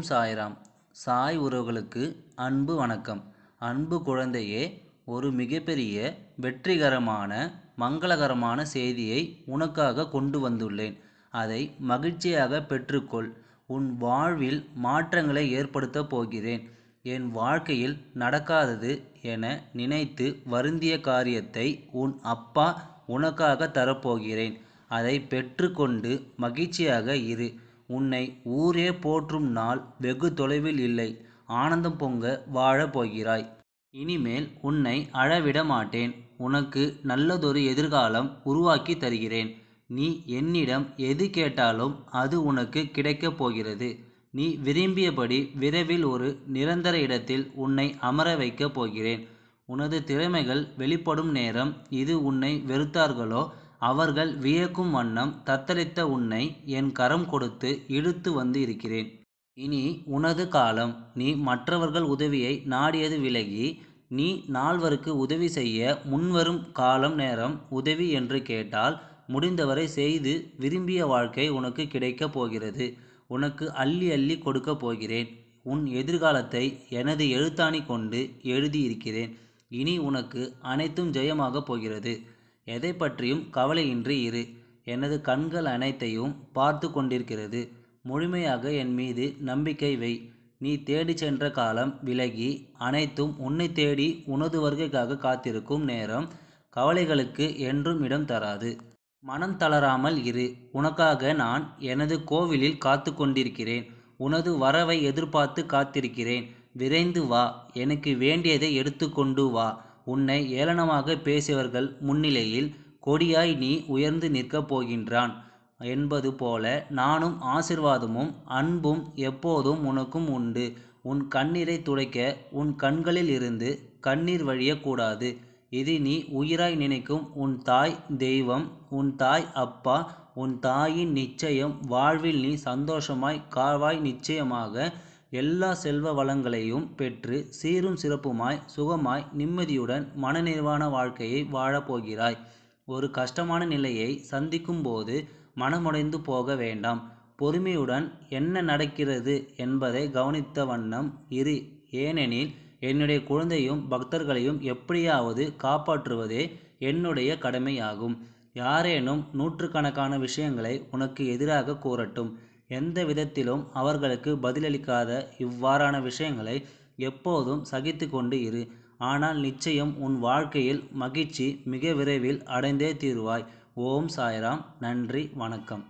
ஓம் சாய்ராம். சாய் உறவுகளுக்கு அன்பு வணக்கம். அன்பு குழந்தையே, ஒரு மிகப்பெரிய வெற்றிகரமான மங்களகரமான செய்தியை உனக்காக கொண்டு வந்துள்ளேன். அதை மகிழ்ச்சியாக பெற்றுக்கொள். உன் வாழ்வில் மாற்றங்களை ஏற்படுத்தப் போகிறேன். என் வாழ்க்கையில் நடக்காதது என நினைத்து வருந்திய காரியத்தை உன் அப்பா உனக்காக தரப்போகிறேன். அதை பெற்றுக்கொண்டு மகிழ்ச்சியாக இரு. உன்னை ஊரே போற்றும் நாள் வெகு தொலைவில் இல்லை. ஆனந்தம் பொங்க வாழப் போகிறாய். இனிமேல் உன்னை அழவிட மாட்டேன். உனக்கு நல்லதொரு எதிர்காலம் உருவாக்கி தருகிறேன். நீ என்னிடம் எது கேட்டாலும் அது உனக்கு கிடைக்கப் போகிறது. நீ விரும்பியபடி விரைவில் ஒரு நிரந்தர இடத்தில் உன்னை அமர வைக்கப் போகிறேன். உனது திறமைகள் வெளிப்படும் நேரம் இது. உன்னை வெறுத்தார்களோ அவர்கள் வியக்கும் வண்ணம் தத்தளித்த உன்னை என் கரம் கொடுத்து இழுத்து வந்து இருக்கிறேன். இனி உனது காலம். நீ மற்றவர்கள் உதவியை நாடியது விலகி நீ நால்வருக்கு உதவி செய்ய முன்வரும் காலம். நேரம் உதவி என்று கேட்டால் முடிந்தவரை செய்து விரும்பிய வாழ்க்கை உனக்கு கிடைக்கப் போகிறது. உனக்கு அள்ளி அள்ளி கொடுக்கப் போகிறேன். உன் எதிர்காலத்தை எனது எழுத்தாணி கொண்டு எழுதியிருக்கிறேன். இனி உனக்கு அனைத்தும் ஜெயமாகப் போகிறது. எதை பற்றியும் கவலையின்றி இரு. எனது கண்கள் அனைத்தையும் பார்த்து கொண்டிருக்கிறது. முழுமையாக என் மீது நம்பிக்கை வை. நீ தேடி சென்ற காலம் விலகி அனைத்தும் உன்னை தேடி உனது வருகைக்காக காத்திருக்கும் நேரம். கவலைகளுக்கு என்றும் இடம் தராது. மனம் தளராமல் இரு. உனக்காக நான் எனது கோவிலில் காத்து கொண்டிருக்கிறேன். உனது வரவை எதிர்பார்த்து காத்திருக்கிறேன். விரைந்து வா. எனக்கு வேண்டியதை எடுத்து கொண்டு வா. உன்னை ஏளனமாக பேசியவர்கள் முன்னிலையில் கொடியாய் நீ உயர்ந்து நிற்கப் போகின்றான் என்பது போல நானும் ஆசீர்வாதமும் அன்பும் எப்போதும் உனக்கும் உண்டு. உன் கண்ணீரை துடைக்க உன் கண்களில் இருந்து கண்ணீர் வழியக்கூடாது. இது நீ உயிராய் நினைக்கும் உன் தாய் தெய்வம், உன் தாய் அப்பா, உன் தாயின் நிச்சயம். வாழ்வில் நீ சந்தோஷமாய் காவாய். நிச்சயமாக எல்லா செல்வ வளங்களையும் பெற்று சீரும் சிறப்புமாய் சுகமாய் நிம்மதியுடன் மனநிறைவான வாழ்க்கையை வாழப்போகிறாய். ஒரு கஷ்டமான நிலையை சந்திக்கும் போது மனமுடைந்து போக வேண்டாம். பொறுமையுடன் என்ன நடக்கிறது என்பதை கவனித்த வண்ணம் இரு. ஏனெனில் என்னுடைய குழந்தையும் பக்தர்களையும் எப்படியாவது காப்பாற்றுவதே என்னுடைய கடமையாகும். யாரேனும் நூற்றுக்கணக்கான விஷயங்களை உனக்கு எதிராக கூறட்டும். எந்த விதத்திலும் அவர்களுக்கு பதிலளிக்காத இவ்வாறான விஷயங்களை எப்போதும் சகித்து கொண்டு இரு. ஆனால் நிச்சயம் உன் வாழ்க்கையில் மகிழ்ச்சி மிக விரைவில் அடைந்தே தீருவாய். ஓம் சாய்ராம். நன்றி, வணக்கம்.